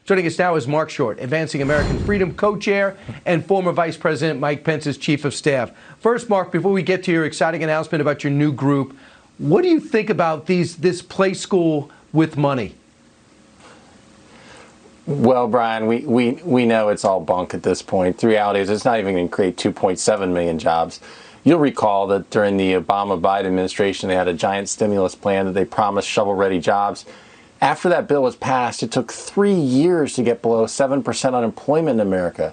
Joining us now is Marc Short, Advancing American Freedom co-chair and former Vice President Mike Pence's chief of staff. First, Marc, before we get to your exciting announcement about your new group, what do you think about this play school with money? Well, Brian, we know it's all bunk at this point. The reality is it's not even going to create 2.7 million jobs. You'll recall that during the Obama-Biden administration, they had a giant stimulus plan that they promised shovel-ready jobs. After that bill was passed, it took 3 years to get below 7% unemployment in America.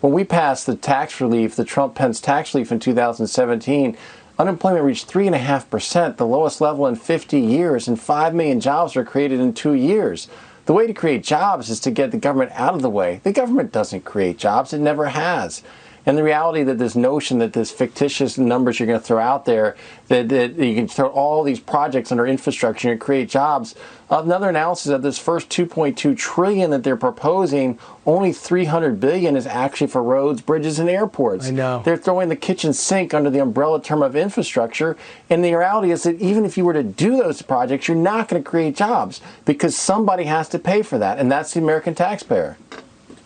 When we passed the tax relief, the Trump-Pence tax relief in 2017, unemployment reached 3.5%, the lowest level in 50 years, and 5 million jobs were created in 2 years. The way to create jobs is to get the government out of the way. The government doesn't create jobs. It never has. And the reality that this notion that this fictitious numbers you're going to throw out there, that you can throw all these projects under infrastructure and create jobs. Another analysis of this first $2.2 trillion that they're proposing, only $300 billion is actually for roads, bridges, and airports. I know. They're throwing the kitchen sink under the umbrella term of infrastructure. And the reality is that even if you were to do those projects, you're not going to create jobs because somebody has to pay for that, and that's the American taxpayer.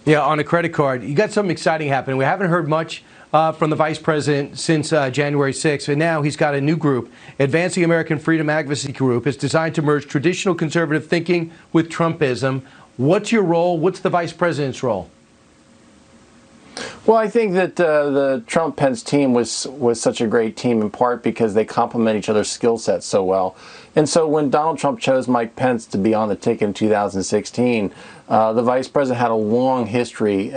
Yeah, on a credit card. You got something exciting happening. We haven't heard much from the vice president since January 6th, and now he's got a new group. Advancing American Freedom Advocacy Group is designed to merge traditional conservative thinking with Trumpism. What's your role? What's the vice president's role? Well, I think that the Trump-Pence team was such a great team in part because they complement each other's skill sets so well. And so when Donald Trump chose Mike Pence to be on the ticket in 2016, the vice president had a long history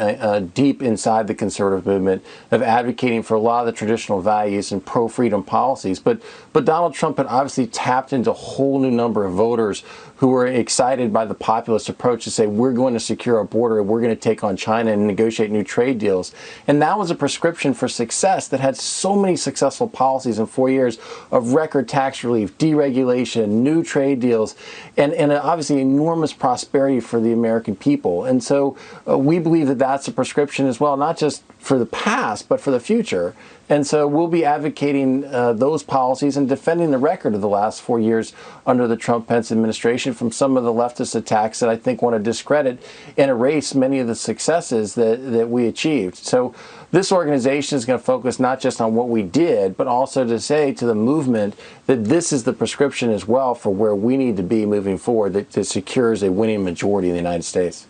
deep inside the conservative movement of advocating for a lot of the traditional values and pro-freedom policies. But Donald Trump had obviously tapped into a whole new number of voters who were excited by the populist approach to say, we're going to secure our border, we're going to take on China and negotiate new trade deals. And that was a prescription for success that had so many successful policies in 4 years of record tax relief, deregulation, new trade deals, and obviously enormous prosperity for the American people. And so we believe that that's a prescription as well, not just for the past, but for the future. And so we'll be advocating those policies and defending the record of the last 4 years under the Trump-Pence administration from some of the leftist attacks that I think want to discredit and erase many of the successes that we achieved. So this organization is going to focus not just on what we did, but also to say to the movement that this is the prescription as well for where we need to be moving forward that secures a winning majority in the United States.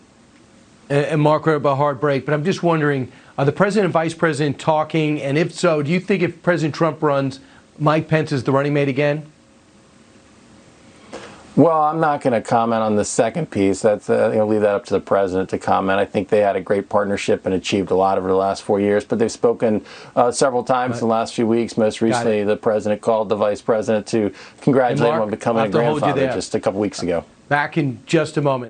And Marc, we're about a hard break, but I'm just wondering, are the president and vice president talking? And if so, do you think if President Trump runs, Mike Pence is the running mate again? Well, I'm not going to comment on the second piece. That's leave that up to the president to comment. I think they had a great partnership and achieved a lot over the last 4 years. But they've spoken several times in the last few weeks. Most recently, the president called the vice president to congratulate him on becoming a grandfather just a couple weeks ago. Back in just a moment.